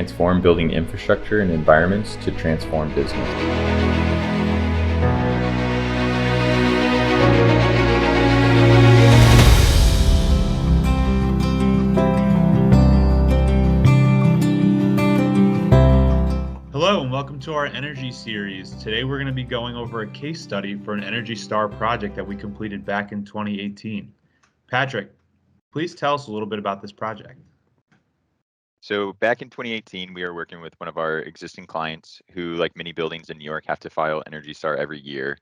transform building infrastructure and environments to transform business. Hello and welcome to our energy series. Today we're going to be going over a case study for an Energy Star project that we completed back in 2018. Patrick, please tell us a little bit about this project. So back in 2018, we were working with one of our existing clients who, like many buildings in New York, have to file Energy Star every year.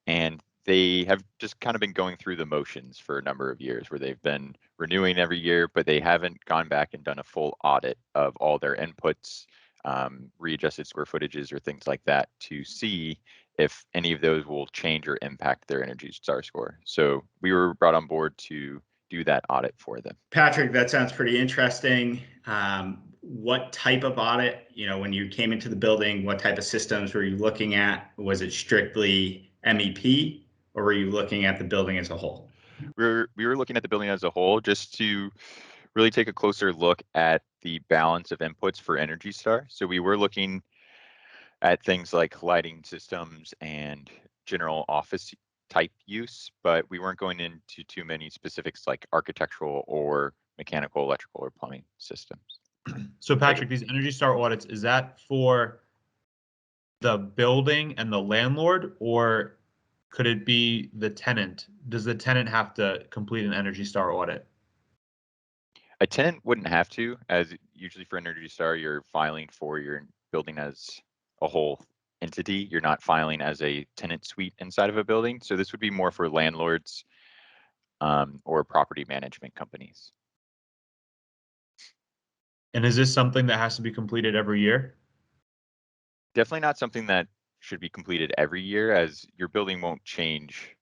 And they have just kind of been going through the motions for a number of years where they've been renewing every year, but they haven't gone back and done a full audit of all their inputs, readjusted square footages or things like that to see if any of those will change or impact their Energy Star score. So we were brought on board to do that audit for them. Patrick, that sounds pretty interesting. What type of audit, when you came into the building, what type of systems were you looking at? Was it strictly MEP or were you looking at the building as a whole? We were looking at the building as a whole just to really take a closer look at the balance of inputs for Energy Star. So we were looking at things like lighting systems and general office type use, but we weren't going into too many specifics like architectural or mechanical, electrical, or plumbing systems. So Patrick, these Energy Star audits, is that for the building and the landlord, or could it be the tenant? Does the tenant have to complete an Energy Star audit? A tenant wouldn't have to, as usually for Energy Star, you're filing for your building as a whole entity. You're not filing as a tenant suite inside of a building. So this would be more for landlords or property management companies. And is this something that has to be completed every year? Definitely not something that should be completed every year, as your building won't change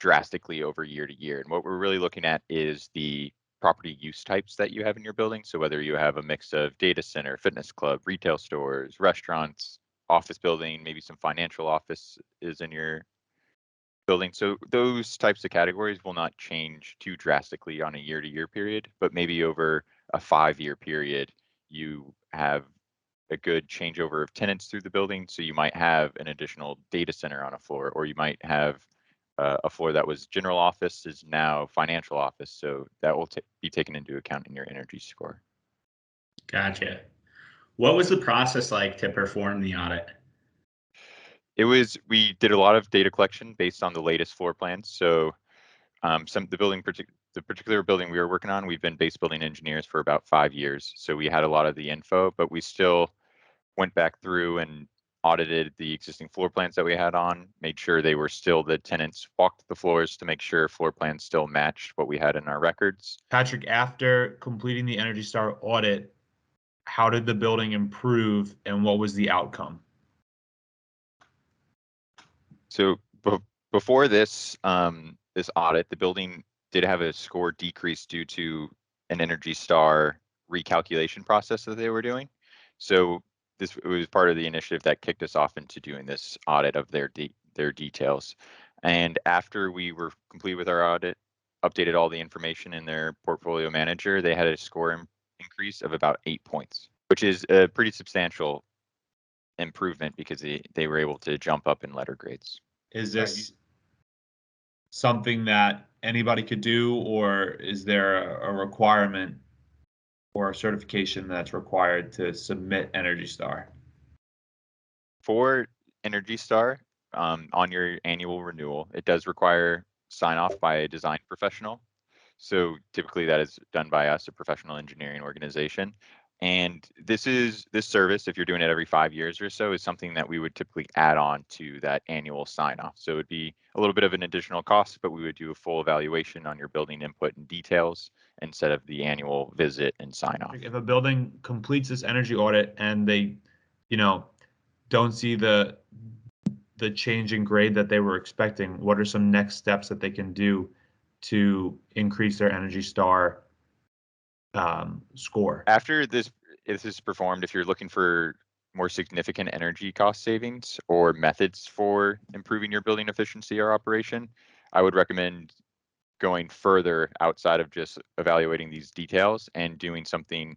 drastically over year to year. And what we're really looking at is the property use types that you have in your building. So whether you have a mix of data center, fitness club, retail stores, restaurants, office building, maybe some financial office is in your building. So those types of categories will not change too drastically on a year-to-year period, but maybe over a 5-year period, you have a good changeover of tenants through the building. So you might have an additional data center on a floor, or you might have a floor that was general office is now financial office. So that will be taken into account in your energy score. Gotcha. What was the process like to perform the audit? We did a lot of data collection based on the latest floor plans. So the particular building we were working on, we've been base building engineers for about 5 years. So we had a lot of the info, but we still went back through and audited the existing floor plans that we had on, made sure they were still the tenants, walked the floors to make sure floor plans still matched what we had in our records. Patrick, after completing the Energy Star audit, how did the building improve and what was the outcome? So before this audit, the building did have a score decrease due to an Energy Star recalculation process that they were doing. So it was part of the initiative that kicked us off into doing this audit of their details. And after we were complete with our audit, updated all the information in their portfolio manager, they had a score increase of about 8 points, which is a pretty substantial improvement because they were able to jump up in letter grades. Is this something that anybody could do, or is there a requirement or a certification that's required to submit Energy Star? For Energy Star, on your annual renewal, it does require sign off by a design professional. So typically that is done by us, a professional engineering organization. And this service, if you're doing it every 5 years or so, is something that we would typically add on to that annual sign off. So it would be a little bit of an additional cost, but we would do a full evaluation on your building input and details instead of the annual visit and sign off. If a building completes this energy audit and they, don't see the change in grade that they were expecting, what are some next steps that they can do to increase their Energy Star score? After this is performed, if you're looking for more significant energy cost savings or methods for improving your building efficiency or operation, I would recommend going further outside of just evaluating these details and doing something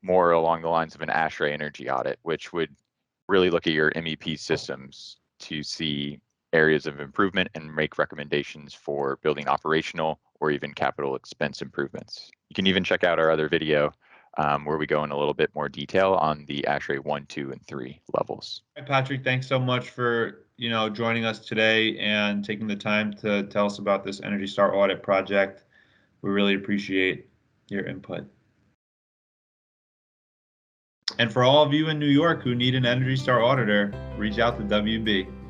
more along the lines of an ASHRAE energy audit, which would really look at your MEP systems to see areas of improvement and make recommendations for building operational or even capital expense improvements. You can even check out our other video where we go in a little bit more detail on the ASHRAE 1, 2, and 3 levels. Hi, Patrick, thanks so much for joining us today and taking the time to tell us about this Energy Star audit project. We really appreciate your input. And for all of you in New York who need an Energy Star auditor, reach out to WB.